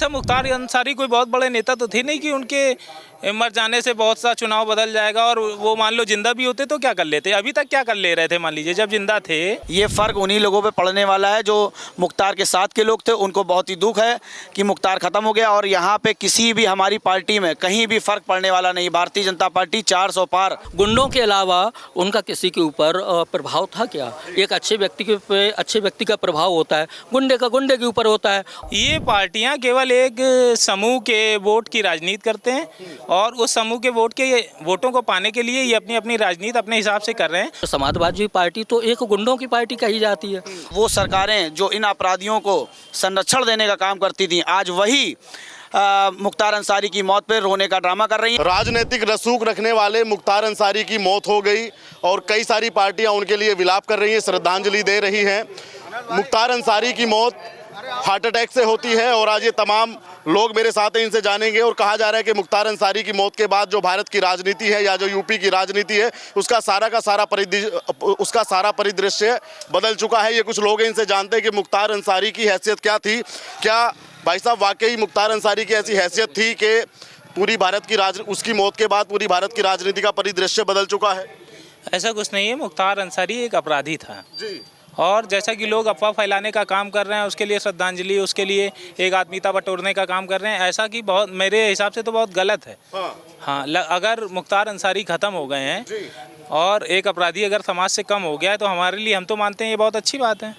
अच्छा, मुख्तार अंसारी कोई बहुत बड़े नेता तो थे नहीं कि उनके मर जाने से बहुत सा चुनाव बदल जाएगा, और वो मान लो जिंदा भी होते तो क्या कर लेते। अभी तक क्या कर ले रहे थे, मान लीजिए जब जिंदा थे। ये फ़र्क उन्हीं लोगों पे पड़ने वाला है जो मुख्तार के साथ के लोग थे। उनको बहुत ही दुख है कि मुख्तार ख़त्म हो गया, और यहाँ पे किसी भी हमारी पार्टी में कहीं भी फ़र्क पड़ने वाला नहीं। भारतीय जनता पार्टी 400 पार। गुंडों के अलावा उनका किसी के ऊपर प्रभाव था क्या? एक अच्छे व्यक्ति का प्रभाव होता है, गुंडे का गुंडे के ऊपर होता है। ये पार्टियां केवल एक समूह के वोट की राजनीति करते हैं, और उस समूह के वोटों को पाने के लिए ये अपनी अपनी राजनीति अपने हिसाब से कर रहे हैं। समाजवादी पार्टी तो एक गुंडों की पार्टी कही जाती है। वो सरकारें जो इन अपराधियों को संरक्षण देने का काम करती थी, आज वही मुख्तार अंसारी की मौत पे रोने का ड्रामा कर रही हैं। राजनीतिक रसूख रखने वाले मुख्तार अंसारी की मौत हो गई और कई सारी पार्टियां उनके लिए विलाप कर रही हैं, श्रद्धांजलि दे रही हैं। मुख्तार अंसारी की मौत हार्ट अटैक से होती है, और आज ये तमाम लोग मेरे साथ हैं, इनसे जानेंगे। और कहा जा रहा है कि मुख्तार अंसारी की मौत के बाद जो भारत की राजनीति है या जो यूपी की राजनीति है, उसका सारा परिदृश्य बदल चुका है। ये कुछ लोग हैं, इनसे जानते हैं कि मुख्तार अंसारी की हैसियत क्या थी। क्या भाई साहब वाकई मुख्तार अंसारी की ऐसी हैसियत थी कि पूरी भारत की उसकी मौत के बाद पूरी भारत की राजनीति का परिदृश्य बदल चुका है? ऐसा कुछ नहीं है। मुख्तार अंसारी एक अपराधी था जी। और जैसा कि लोग अफवाह फैलाने का काम कर रहे हैं, उसके लिए श्रद्धांजलि, उसके लिए एक आत्मीयता बटोरने का काम कर रहे हैं, ऐसा कि बहुत मेरे हिसाब से तो बहुत गलत है। हाँ, अगर मुख्तार अंसारी ख़त्म हो गए हैं और एक अपराधी अगर समाज से कम हो गया है, तो हमारे लिए, हम तो मानते हैं ये बहुत अच्छी बात है।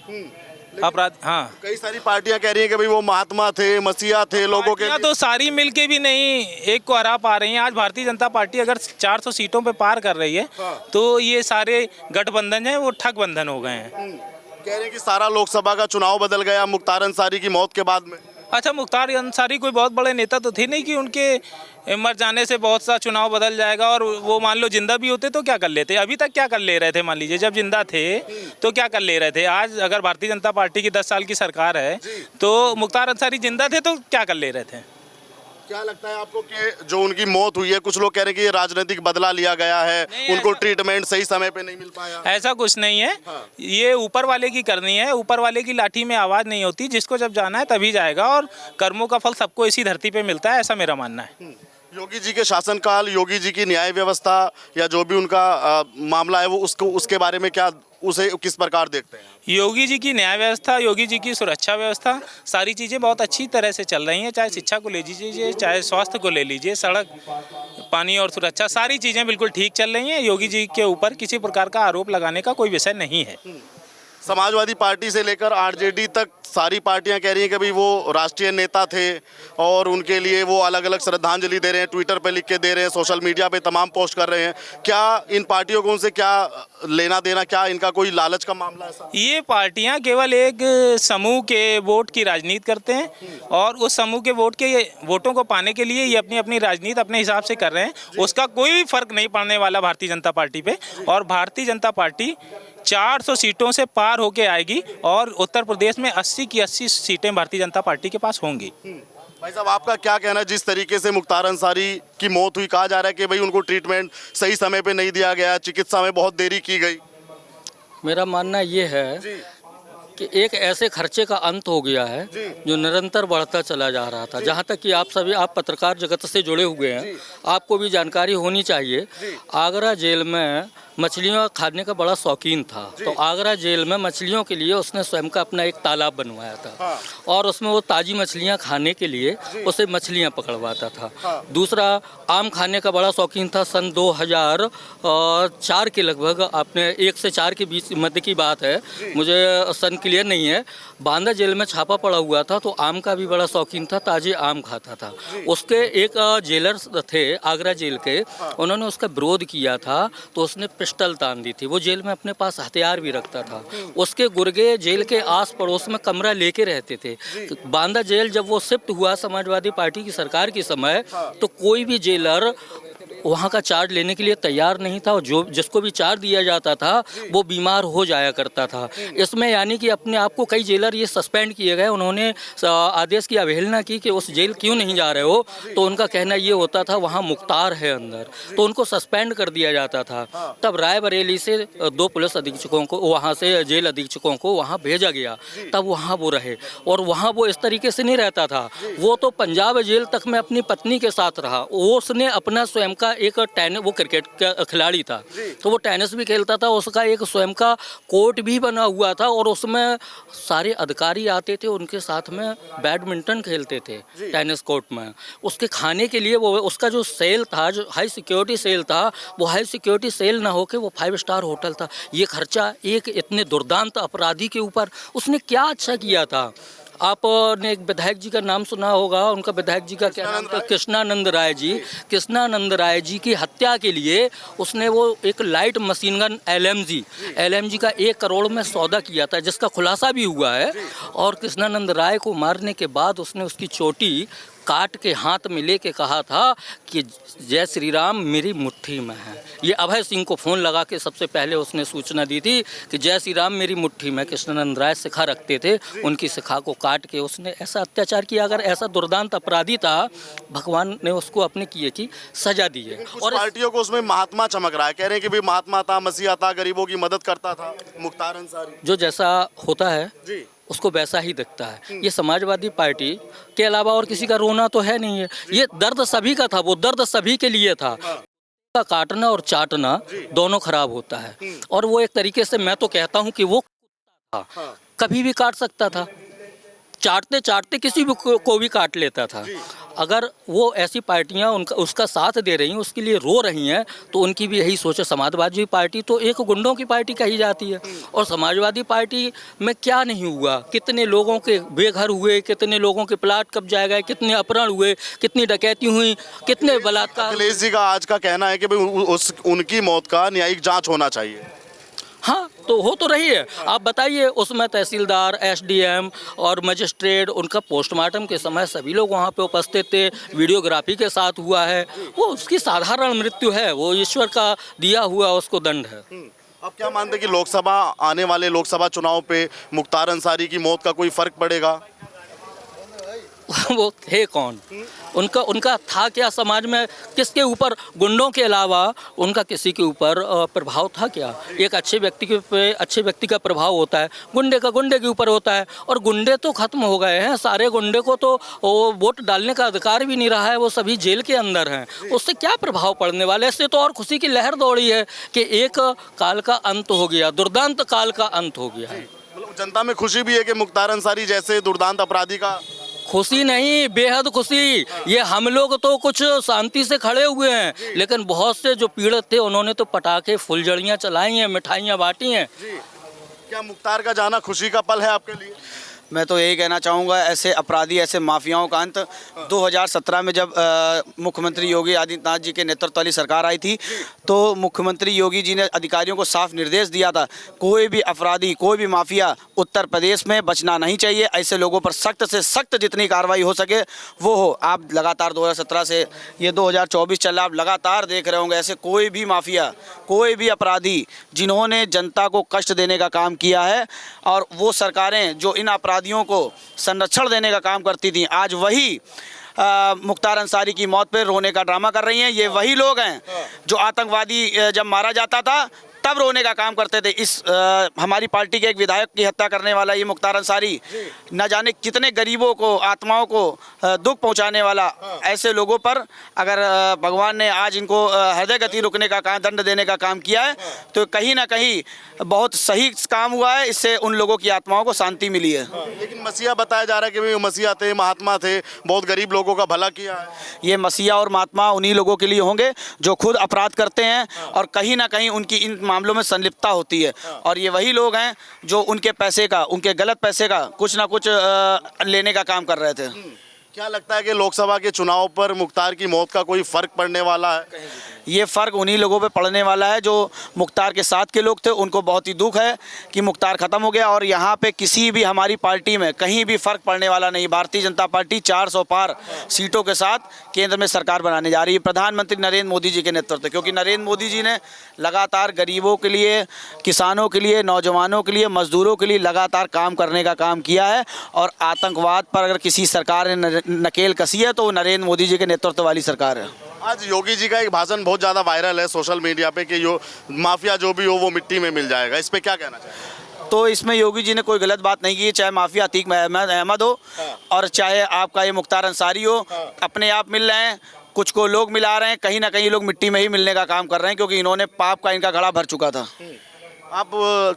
अपराध, हाँ, कई सारी पार्टियां कह रही हैं कि भाई वो महात्मा थे, मसीहा थे लोगों के लिए। तो सारी मिलके भी नहीं एक को हरा पा रही हैं। आज भारतीय जनता पार्टी अगर 400 सीटों पे पार कर रही है, तो ये सारे गठबंधन हैं वो ठग बंधन हो गए हैं। कह रहे हैं कि सारा लोकसभा का चुनाव बदल गया मुख्तार अंसारी की मौत के बाद में। अच्छा, मुख्तार अंसारी कोई बहुत बड़े नेता तो थे नहीं कि उनके मर जाने से बहुत सा चुनाव बदल जाएगा, और वो मान लो जिंदा भी होते तो क्या कर लेते। अभी तक क्या कर ले रहे थे, मान लीजिए जब जिंदा थे तो क्या कर ले रहे थे। आज अगर भारतीय जनता पार्टी की 10 साल की सरकार है, तो मुख्तार अंसारी जिंदा थे तो क्या कर ले रहे थे। क्या लगता है आपको कि जो उनकी मौत हुई है, कुछ लोग कह रहे हैं कि ये राजनीतिक बदला लिया गया है, उनको ट्रीटमेंट सही समय पे नहीं मिल पाया? ऐसा कुछ नहीं है। ये ऊपर वाले की करनी है। ऊपर वाले की लाठी में आवाज़ नहीं होती, जिसको जब जाना है तभी जाएगा, और कर्मों का फल सबको इसी धरती पे मिलता है, ऐसा मेरा मानना है। योगी जी के शासनकाल, योगी जी की न्याय व्यवस्था या जो भी उनका मामला है, वो उसके बारे में क्या, उसे किस प्रकार देखते हैं? योगी जी की न्याय व्यवस्था, योगी जी की सुरक्षा व्यवस्था, सारी चीज़ें बहुत अच्छी तरह से चल रही हैं। चाहे शिक्षा को ले लीजिए, चाहे स्वास्थ्य को ले लीजिए, सड़क, पानी और सुरक्षा, सारी चीज़ें बिल्कुल ठीक चल रही हैं। योगी जी के ऊपर किसी प्रकार का आरोप लगाने का कोई विषय नहीं है। समाजवादी पार्टी से लेकर आरजेडी तक सारी पार्टियां कह रही हैं कि भाई वो राष्ट्रीय नेता थे, और उनके लिए वो अलग अलग श्रद्धांजलि दे रहे हैं, ट्विटर पे लिख के दे रहे हैं, सोशल मीडिया पे तमाम पोस्ट कर रहे हैं। क्या इन पार्टियों को उनसे क्या लेना देना, क्या इनका कोई लालच का मामला है? ये पार्टियां केवल एक समूह के वोट की राजनीति करते हैं, और उस समूह के वोटों को पाने के लिए ये अपनी अपनी राजनीति अपने हिसाब से कर रहे हैं। उसका कोई भी फर्क नहीं पड़ने वाला भारतीय जनता पार्टी पे, और भारतीय जनता पार्टी 400 सीटों से पार होके आएगी, और उत्तर प्रदेश में 80 की 80 सीटें भारतीय जनता पार्टी के पास होंगी। भाई साहब, आपका क्या कहना है? जिस तरीके से मुख्तार अंसारी की मौत हुई, कहा जा रहा है कि भाई उनको ट्रीटमेंट सही समय पे नहीं दिया गया, चिकित्सा में बहुत देरी की गई। मेरा मानना ये है कि एक ऐसे खर्चे का अंत हो गया है जो निरंतर बढ़ता चला जा रहा था। जहाँ तक कि आप पत्रकार जगत से जुड़े हुए हैं, आपको भी जानकारी होनी चाहिए। आगरा जेल में मछलियाँ खाने का बड़ा शौकीन था, तो आगरा जेल में मछलियों के लिए उसने स्वयं का अपना एक तालाब बनवाया था, और उसमें वो ताज़ी मछलियाँ खाने के लिए उसे मछलियाँ पकड़वाता था। दूसरा, आम खाने का बड़ा शौकीन था। सन 2004 के लगभग, आपने 1 से 4 के बीच मध्य की बात है, मुझे सन क्लियर नहीं है, बांदा जेल में छापा पड़ा हुआ था, तो आम का भी बड़ा शौकीन था, ताज़े आम खाता था। उसके एक जेलर थे आगरा जेल के, उन्होंने उसका विरोध किया था, तो उसने पिस्टल तान दी थी। वो जेल में अपने पास हथियार भी रखता था। उसके गुर्गे जेल के आस पड़ोस में कमरा लेके रहते थे। बांदा जेल जब वो शिफ्ट हुआ समाजवादी पार्टी की सरकार के समय, तो कोई भी जेलर वहाँ का चार्ज लेने के लिए तैयार नहीं था, और जो जिसको भी चार्ज दिया जाता था वो बीमार हो जाया करता था। इसमें यानी कि अपने आप को कई जेलर ये सस्पेंड किए गए, उन्होंने आदेश की अवहेलना की कि उस जेल क्यों नहीं जा रहे हो, तो उनका कहना ये होता था वहाँ मुख्तार है अंदर, तो उनको सस्पेंड कर दिया जाता था। तब रायबरेली से 2 पुलिस अधीक्षकों को, वहाँ से जेल अधीक्षकों को वहाँ भेजा गया, तब वहाँ वो रहे। और वहाँ वो इस तरीके से नहीं रहता था, वो तो पंजाब जेल तक में अपनी पत्नी के साथ रहा। वो उसने अपना स्वयं का एक वो क्रिकेट का खिलाड़ी था, तो वो टेनिस भी खेलता था, उसका एक स्वयं का कोर्ट भी बना हुआ था, और उसमें सारे अधिकारी आते थे, उनके साथ में बैडमिंटन खेलते थे टेनिस कोर्ट में। उसके खाने के लिए वो उसका जो सेल था, जो हाई सिक्योरिटी सेल था, वो हाई सिक्योरिटी सेल ना होके वो 5 स्टार होटल था। ये खर्चा एक इतने दुर्दांत अपराधी के ऊपर उसने क्या अच्छा किया था। आपने एक विधायक जी का नाम सुना होगा, उनका विधायक जी का क्या नाम था, कृष्णानंद राय जी। कृष्णानंद राय जी की हत्या के लिए उसने वो एक लाइट मशीन गन LMG का 1 करोड़ में सौदा किया था, जिसका खुलासा भी हुआ है। और कृष्णानंद राय को मारने के बाद उसने उसकी चोटी काट के हाथ में लेके कहा था कि जय श्री राम मेरी मुट्ठी में है। ये अभय सिंह को फ़ोन लगा के सबसे पहले उसने सूचना दी थी कि जय श्री राम मेरी मुट्ठी में। कृष्णानंद राय शिखा रखते थे, उनकी शिखा को काट के उसने ऐसा अत्याचार किया। अगर ऐसा दुर्दांत अपराधी था, भगवान ने उसको अपने किए की सजा दी है। और पार्टियों को उसमें महात्मा चमक रहा है, कह रहे हैं कि भाई महात्मा था, मसीहा था, गरीबों की मदद करता था मुख्तार अंसारी। जो जैसा होता है जी, उसको वैसा ही दिखता है। ये समाजवादी पार्टी के अलावा और किसी का रोना तो है नहीं है। ये दर्द सभी का था, वो दर्द सभी के लिए था। का काटना और चाटना दोनों खराब होता है। और वो एक तरीके से मैं तो कहता हूँ कि वो था, कभी भी काट सकता था, चाटते चाटते किसी भी को भी काट लेता था। अगर वो ऐसी पार्टियां उनका उसका साथ दे रही हैं, उसके लिए रो रही हैं, तो उनकी भी यही सोच है। समाजवादी पार्टी तो एक गुंडों की पार्टी कही जाती है, और समाजवादी पार्टी में क्या नहीं हुआ, कितने लोगों के बेघर हुए, कितने लोगों के प्लाट कब्जा गए, कितने अपहरण हुए, कितनी डकैती हुई, कितने बलात्कार। अखिलेश जी का आज का कहना है कि भाई उनकी मौत का न्यायिक जांच होना चाहिए। हाँ, तो हो तो रही है। आप बताइए, उसमें तहसीलदार, SDM और मजिस्ट्रेट, उनका पोस्टमार्टम के समय सभी लोग वहाँ पे उपस्थित थे, वीडियोग्राफी के साथ हुआ है। वो उसकी साधारण मृत्यु है, वो ईश्वर का दिया हुआ उसको दंड है। अब क्या मानते हैं कि लोकसभा आने वाले लोकसभा चुनाव पे मुख्तार अंसारी की मौत का कोई फर्क पड़ेगा? वो थे कौन, उनका था क्या समाज में, किसके ऊपर, गुंडों के अलावा उनका किसी के ऊपर प्रभाव था क्या? एक अच्छे व्यक्ति का प्रभाव होता है, गुंडे का गुंडे के ऊपर होता है। और गुंडे तो खत्म हो गए हैं, सारे गुंडे को तो वोट डालने का अधिकार भी नहीं रहा है, वो सभी जेल के अंदर हैं। उससे क्या प्रभाव पड़ने वाला है? इससे तो और खुशी की लहर दौड़ी है कि एक काल का अंत हो गया, दुर्दांत काल का अंत हो गया है। मतलब जनता में खुशी भी है कि मुख्तार अंसारी जैसे दुर्दांत अपराधी का, खुशी नहीं, बेहद खुशी। ये हम लोग तो कुछ शांति से खड़े हुए हैं, लेकिन बहुत से जो पीड़ित थे उन्होंने तो पटाखे, फुलझड़ियाँ चलाई हैं, मिठाइयाँ बांटी हैं। क्या मुख्तार का जाना खुशी का पल है आपके लिए? मैं तो यही कहना चाहूँगा, ऐसे अपराधी, ऐसे माफियाओं का अंत 2017 में जब मुख्यमंत्री योगी आदित्यनाथ जी के नेतृत्व वाली सरकार आई थी, तो मुख्यमंत्री योगी जी ने अधिकारियों को साफ निर्देश दिया था, कोई भी अपराधी, कोई भी माफिया उत्तर प्रदेश में बचना नहीं चाहिए। ऐसे लोगों पर सख्त से सख्त जितनी कार्रवाई हो सके वो हो। आप लगातार 2017 से ये 2024 चल रहा, आप लगातार देख रहे होंगे ऐसे कोई भी माफिया, कोई भी अपराधी जिन्होंने जनता को कष्ट देने का काम किया है, और वो सरकारें जो इन अपराधियों को संरक्षण देने का काम करती थी, आज वही मुख्तार अंसारी की मौत पर रोने का ड्रामा कर रही हैं। ये वही लोग हैं जो आतंकवादी जब मारा जाता था तब रोने का काम करते थे। इस हमारी पार्टी के एक विधायक की हत्या करने वाला ये मुख्तार अंसारी न जाने कितने गरीबों को, आत्माओं को दुख पहुंचाने वाला, ऐसे लोगों पर अगर भगवान ने आज इनको हृदय गति रुकने का काम, दंड देने का काम किया है, तो कहीं ना कहीं बहुत सही काम हुआ है। इससे उन लोगों की आत्माओं को शांति मिली है। लेकिन मसीहा बताया जा रहा है कि भाई मसीहा थे, महात्मा थे, बहुत गरीब लोगों का भला किया है। ये मसीहा और महात्मा उन्हीं लोगों के लिए होंगे जो खुद अपराध करते हैं और कहीं ना कहीं उनकी इन मामलों में संलिप्तता होती है। और ये वही लोग हैं जो उनके पैसे का, उनके गलत पैसे का कुछ ना कुछ लेने का काम कर रहे थे। क्या लगता है कि लोकसभा के चुनाव पर मुख्तार की मौत का कोई फर्क पड़ने वाला है? ये फ़र्क उन्हीं लोगों पे पड़ने वाला है जो मुख्तार के साथ के लोग थे। उनको बहुत ही दुख है कि मुख्तार ख़त्म हो गया और यहाँ पे किसी भी हमारी पार्टी में कहीं भी फ़र्क पड़ने वाला नहीं। भारतीय जनता पार्टी 400 पार सीटों के साथ केंद्र में सरकार बनाने जा रही है प्रधानमंत्री नरेंद्र मोदी जी के नेतृत्व, क्योंकि नरेंद्र मोदी जी ने लगातार गरीबों के लिए, किसानों के लिए, नौजवानों के लिए, मजदूरों के लिए लगातार काम करने का काम किया है। और आतंकवाद पर अगर किसी सरकार ने नकेल कसी है तो वो नरेंद्र मोदी जी के नेतृत्व वाली सरकार है। आज योगी जी का एक भाषण बहुत ज़्यादा वायरल है सोशल मीडिया पे कि माफिया जो भी हो वो मिट्टी में मिल जाएगा, इस पे क्या कहना चाहिए? तो इसमें योगी जी ने कोई गलत बात नहीं की है, चाहे माफिया अतीक अहमद हो और चाहे आपका ये मुख्तार अंसारी हो, अपने आप मिल रहे हैं। कुछ को लोग मिला रहे हैं, कहीं ना कहीं लोग मिट्टी में ही मिलने का काम कर रहे हैं, क्योंकि इन्होंने पाप का इनका घड़ा भर चुका था। आप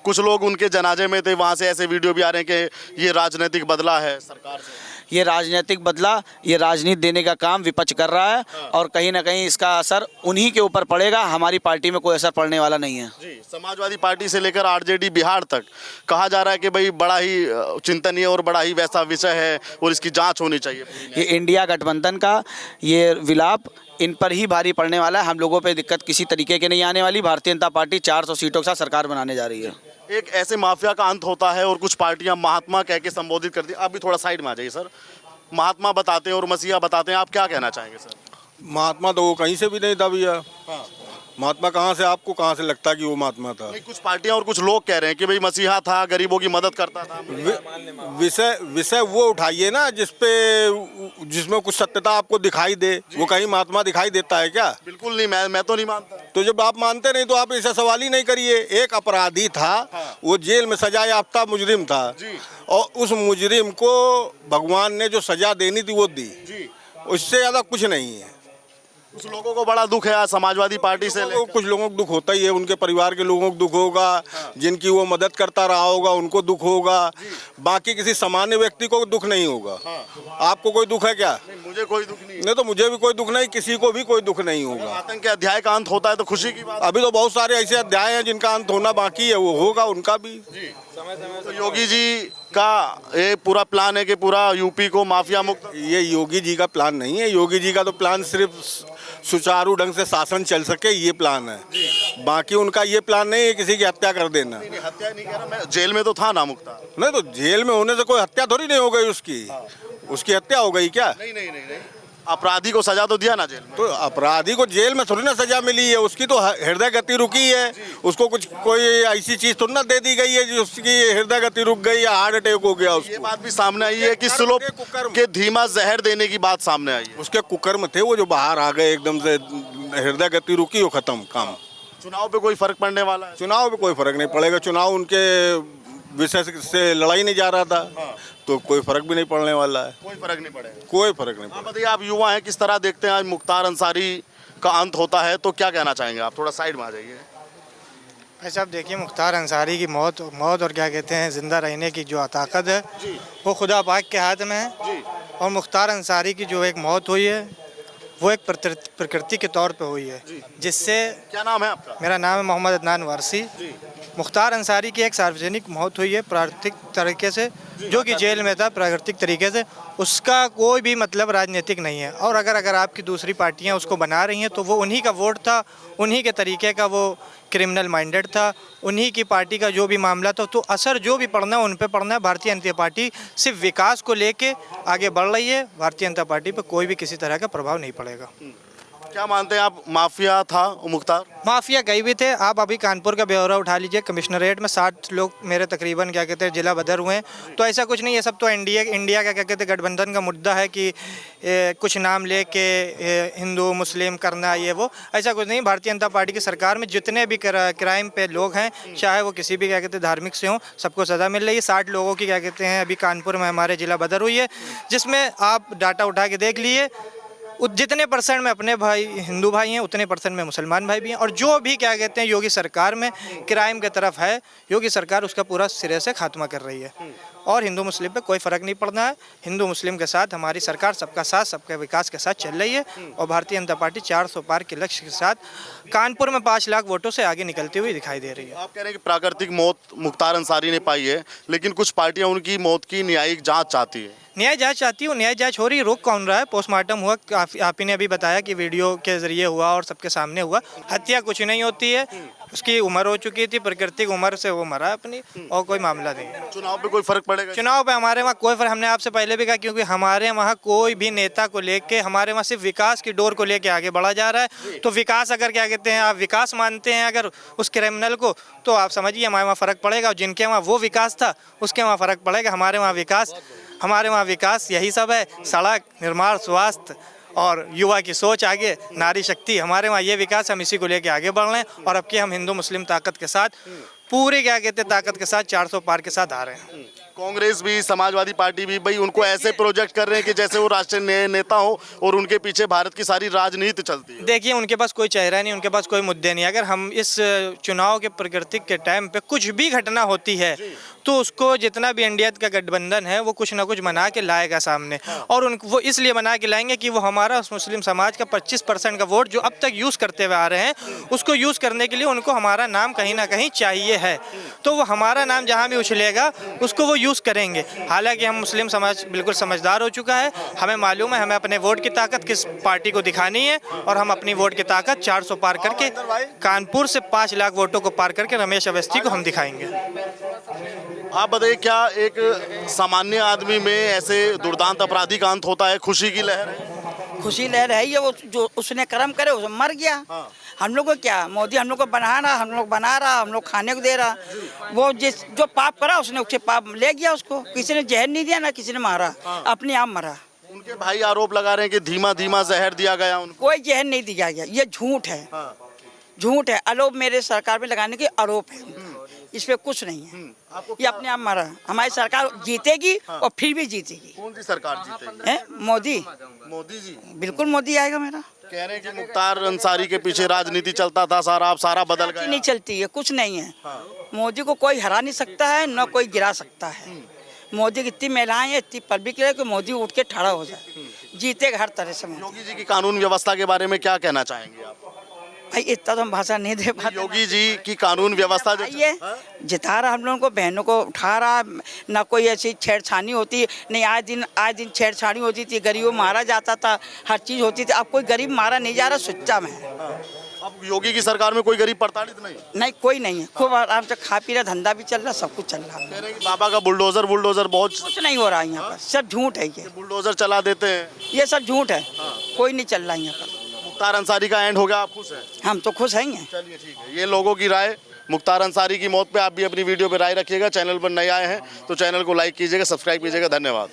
कुछ लोग उनके जनाजे में थे, वहाँ से ऐसे वीडियो भी आ रहे हैं कि ये राजनीतिक बदला है सरकार से। ये राजनीतिक बदला, ये राजनीति देने का काम विपक्ष कर रहा है और कहीं ना कहीं इसका असर उन्हीं के ऊपर पड़ेगा। हमारी पार्टी में कोई असर पड़ने वाला नहीं है। जी, समाजवादी पार्टी से लेकर आरजेडी बिहार तक कहा जा रहा है कि भाई बड़ा ही चिंतनीय और बड़ा ही वैसा विषय है और इसकी जांच होनी चाहिए। ये इंडिया गठबंधन का ये विलाप इन पर ही भारी पड़ने वाला है। हम लोगों पे दिक्कत किसी तरीके की नहीं आने वाली। भारतीय जनता पार्टी 400 सीटों के साथ सरकार बनाने जा रही है। एक ऐसे माफिया का अंत होता है और कुछ पार्टियां महात्मा कह के संबोधित करती हैं। आप भी थोड़ा साइड में आ जाइए सर। महात्मा बताते हैं और मसीहा बताते हैं, आप क्या कहना चाहेंगे सर? महात्मा तो वो कहीं से भी नहीं था भैया। महात्मा कहाँ से, आपको कहाँ से लगता है कि वो महात्मा था? नहीं, कुछ पार्टियां और कुछ लोग कह रहे हैं कि भाई मसीहा था, गरीबों की मदद करता था। विषय वो उठाइए ना जिसमें कुछ सत्यता आपको दिखाई दे। वो कहीं महात्मा दिखाई देता है क्या? बिल्कुल नहीं, मैं तो नहीं मानता। तो जब आप मानते नहीं तो आप ऐसा सवाल ही नहीं करिए। एक अपराधी था, वो जेल में सजा याफ्ता मुजरिम था और उस मुजरिम को भगवान ने जो सजा देनी थी वो दी। उससे ज़्यादा कुछ नहीं है। कुछ लोगों को बड़ा दुख है आज समाजवादी पार्टी से। कुछ लोगों को दुख होता ही है, उनके परिवार के लोगों को दुख होगा, जिनकी वो मदद करता रहा होगा उनको दुख होगा। बाकी किसी सामान्य व्यक्ति को दुख नहीं होगा। आपको कोई दुख है क्या? नहीं, मुझे कोई दुख नहीं। तो मुझे भी कोई दुख नहीं, किसी को भी कोई दुख नहीं होगा। आतंक के अध्याय का अंत होता है तो खुशी की बात। अभी तो बहुत सारे ऐसे अध्याय हैं जिनका अंत होना बाकी है, वो होगा उनका भी। तो योगी जी का ये पूरा प्लान है कि पूरा यूपी को माफिया मुक्त। ये योगी जी का प्लान नहीं है। योगी जी का तो प्लान सिर्फ सुचारू ढंग से शासन चल सके, ये प्लान है। बाकी उनका ये प्लान नहीं है किसी की हत्या कर देना। नहीं, हत्या नहीं कह रहा मैं, जेल में तो था ना मुख्तार। नहीं तो जेल में होने से कोई हत्या थोड़ी नहीं हो गई उसकी हत्या हो गई क्या? नहीं, अपराधी को सजा तो दिया ना जेल में। तो अपराधी को जेल में थोड़ी ना सजा मिली है, उसकी तो हृदय गति रुकी है। उसको कुछ कोई ऐसी चीज थोड़ी ना दे दी गई है जो उसकी हृदय गति रुक गई या हार्ट अटैक हो गया उसको। ये बात भी सामने आई है कि स्लोप के धीमा जहर देने की बात सामने आई है। उसके कुकर्म थे वो जो बाहर आ गए एकदम से, हृदय गति रुकी हो खत्म काम। चुनाव पे कोई फर्क पड़ने वाला है? चुनाव पे कोई फर्क नहीं पड़ेगा। चुनाव उनके विषय से लड़ाई नहीं जा रहा था तो कोई फर्क भी नहीं पड़ने वाला है। कोई फर्क नहीं पड़ेगा। कोई फर्क नहीं आप बताइए, आप युवा हैं, किस तरह देखते हैं आज मुख्तार अंसारी का अंत होता है तो क्या कहना चाहेंगे? आप थोड़ा साइड में आ जाइए। ऐसा आप देखिए, मुख्तार अंसारी की मौत और क्या कहते हैं जिंदा रहने की जो ताकत है वो खुदा पाक के हाथ में है। और मुख्तार अंसारी की जो एक मौत हुई है वो एक प्रकृति के तौर पे हुई है, जिससे। क्या नाम है आपका? मेरा नाम है मोहम्मद अदनान वारसी। मुख्तार अंसारी की एक सार्वजनिक मौत हुई है प्राकृतिक तरीके से, जो कि जेल में था प्राकृतिक तरीके से। उसका कोई भी मतलब राजनीतिक नहीं है। और अगर आपकी दूसरी पार्टियां उसको बना रही हैं तो वो उन्हीं का वोट था, उन्हीं के तरीके का वो क्रिमिनल माइंडेड था, उन्हीं की पार्टी का जो भी मामला था। तो असर जो भी पड़ना है उन पे पड़ना है। भारतीय जनता पार्टी सिर्फ विकास को लेके आगे बढ़ रही है। भारतीय जनता पार्टी पे कोई भी किसी तरह का प्रभाव नहीं पड़ेगा। क्या मानते हैं आप, माफिया था मुख्तार? माफिया कहीं भी थे। आप अभी कानपुर का ब्यौरा उठा लीजिए, कमिश्नरेट में 60 लोग मेरे तकरीबन क्या कहते हैं जिला बदर हुए हैं। तो ऐसा कुछ नहीं है, सब तो इंडिया का क्या कहते हैं गठबंधन का मुद्दा है कि कुछ नाम लेके हिंदू मुस्लिम करना ये वो, ऐसा कुछ नहीं। भारतीय जनता पार्टी की सरकार में जितने भी क्राइम पे लोग हैं, चाहे वो किसी भी क्या कहते हैं धार्मिक से हों, सबको सज़ा मिल रही है। 60 लोगों की क्या कहते हैं अभी कानपुर में हमारे जिला बदर हुई है, जिसमें आप डाटा उठा के देख लिए जितने परसेंट में अपने भाई हिंदू भाई हैं उतने परसेंट में मुसलमान भाई भी हैं। और जो भी क्या कहते हैं योगी सरकार में क्राइम की तरफ है, योगी सरकार उसका पूरा सिरे से खात्मा कर रही है। और हिंदू मुस्लिम पे कोई फ़र्क नहीं पड़ना है। हिंदू मुस्लिम के साथ हमारी सरकार सबका साथ सबके विकास के साथ चल रही है और भारतीय जनता पार्टी 400 पार के लक्ष्य के साथ कानपुर में 5 लाख वोटों से आगे निकलती हुई दिखाई दे रही है। आप कह रहे हैं कि प्राकृतिक मौत मुख्तार अंसारी ने पाई है, लेकिन कुछ पार्टियां उनकी मौत की न्यायिक जांच चाहती है। न्याय जांच चाहती हूँ, न्याय जांच हो रही है, रोक कौन रहा है? पोस्टमार्टम हुआ, आप ही ने अभी बताया कि वीडियो के जरिए हुआ और सबके सामने हुआ। हत्या कुछ नहीं होती है, उसकी उम्र हो चुकी थी, प्राकृतिक उम्र से वो मरा अपनी, और कोई मामला नहीं है। चुनाव पे कोई फर्क पड़ेगा? चुनाव पे हमारे वहाँ कोई फर्क, हमने आपसे पहले भी कहा, क्योंकि हमारे वहाँ कोई भी नेता को लेके, हमारे वहाँ सिर्फ विकास की डोर को लेके आगे बढ़ा जा रहा है। तो विकास अगर क्या कहते हैं, आप विकास मानते हैं अगर उस क्रिमिनल को, तो आप समझिए हमारे वहाँ फ़र्क पड़ेगा। और जिनके वहाँ वो विकास था उसके वहाँ फ़र्क पड़ेगा। हमारे वहाँ विकास यही सब है, सड़क निर्माण, स्वास्थ्य और युवा की सोच आगे, नारी शक्ति, हमारे वहाँ ये विकास, हम इसी को लेके आगे बढ़ रहे हैं। और अब के हम हिंदू मुस्लिम ताकत के साथ, पूरे क्या कहते हैं ताकत के साथ 400 पार के साथ आ रहे हैं। कांग्रेस भी, समाजवादी पार्टी भी, भाई उनको ऐसे प्रोजेक्ट कर रहे हैं कि जैसे वो राष्ट्रीय नेता हो और उनके पीछे भारत की सारी राजनीति चलती है। देखिए, उनके पास कोई चेहरा नहीं, उनके पास कोई मुद्दे नहीं। अगर हम इस चुनाव के प्राकृतिक के टाइम पे कुछ भी घटना होती है तो उसको जितना भी इंडिया का गठबंधन है वो कुछ ना कुछ बना के लाएगा सामने। और वो इसलिए बना के लाएंगे कि वो हमारा मुस्लिम समाज का 25% का वोट जो अब तक यूज़ करते हुए आ रहे हैं, उसको यूज़ करने के लिए उनको हमारा नाम कहीं ना कहीं चाहिए है। तो वो हमारा नाम जहाँ भी उछलेगा उसको वो यूज़ करेंगे। हालांकि हम मुस्लिम समाज बिल्कुल समझदार हो चुका है, हमें मालूम है हमें अपने वोट की ताकत किस पार्टी को दिखानी है, और हम अपनी वोट की ताकत 400 पार करके, कानपुर से 5 लाख वोटों को पार करके रमेश अवस्थी को हम दिखाएंगे। आप बताइए, क्या एक सामान्य आदमी में ऐसे दुर्दांत अपराधी का अंत होता है? खुशी की लहर है? खुशी लहर है ये, वो जो उसने कर्म करे उसे मर गया। हम लोग को क्या, मोदी हम लोग को बना रहा, हम लोग बना रहा, हम लोग खाने को दे रहा। वो जो पाप करा उसने उससे पाप ले गया उसको। किसी ने जहर नहीं दिया, ना किसी ने मारा, अपने आप मरा। उनके भाई आरोप लगा रहे हैं कि धीमा धीमा जहर दिया गया उनको। कोई जहर नहीं दिया गया, ये झूठ है। झूठ है, आरोप मेरे सरकार पे लगाने के आरोप है, इस पे कुछ नहीं है। ये अपने आप मरा। हमारी सरकार जीतेगी और फिर भी जीतेगी। कौन सी सरकार जीतेगी? है मोदी। मोदी जी? बिल्कुल मोदी आएगा मेरा। कह रहे हैं कि मुख्तार अंसारी के पीछे राजनीति चलता था सारा, अब सारा बदल गया। नहीं चलती है, कुछ नहीं है। मोदी को कोई हरा नहीं सकता है, न कोई गिरा सकता है। मोदी की इतनी महिलाएं हैं, इतनी पब्लिक है कि मोदी उठ के खड़ा हो जाए, जीतेगा हर तरह से। योगी जी की कानून व्यवस्था के बारे में क्या कहना चाहेंगे आप? भाई इतना तो हम भाषा नहीं दे पाते। योगी जी की कानून व्यवस्था जो ये जिता रहा, हम लोगों को, बहनों को उठा रहा, ना कोई ऐसी छेड़छानी होती नहीं। आए दिन छेड़छानी होती थी, गरीबों मारा जाता था, हर चीज़ होती थी। अब कोई गरीब मारा नहीं जा रहा, सच्चा में। अब योगी की सरकार में कोई गरीब प्रताड़ित नहीं कोई नहीं है। खूब आराम से खा पी रहा, धंधा भी चल रहा, सब कुछ चल रहा। कह रहे हैं कि बाबा का बुलडोजर बहुत कुछ नहीं हो रहा है यहाँ पर, सब झूठ है। ये बुलडोजर चला देते हैं, ये सब झूठ है। कोई नहीं चल रहा है यहाँ पर। मुख्तार अंसारी का एंड हो गया, आप खुश हैं? हम तो खुश हैं। चलिए ठीक है, ये लोगों की राय मुख्तार अंसारी की मौत पे। आप भी अपनी वीडियो पे राय रखिएगा। चैनल पर नए आए हैं तो चैनल को लाइक कीजिएगा, सब्सक्राइब कीजिएगा। धन्यवाद।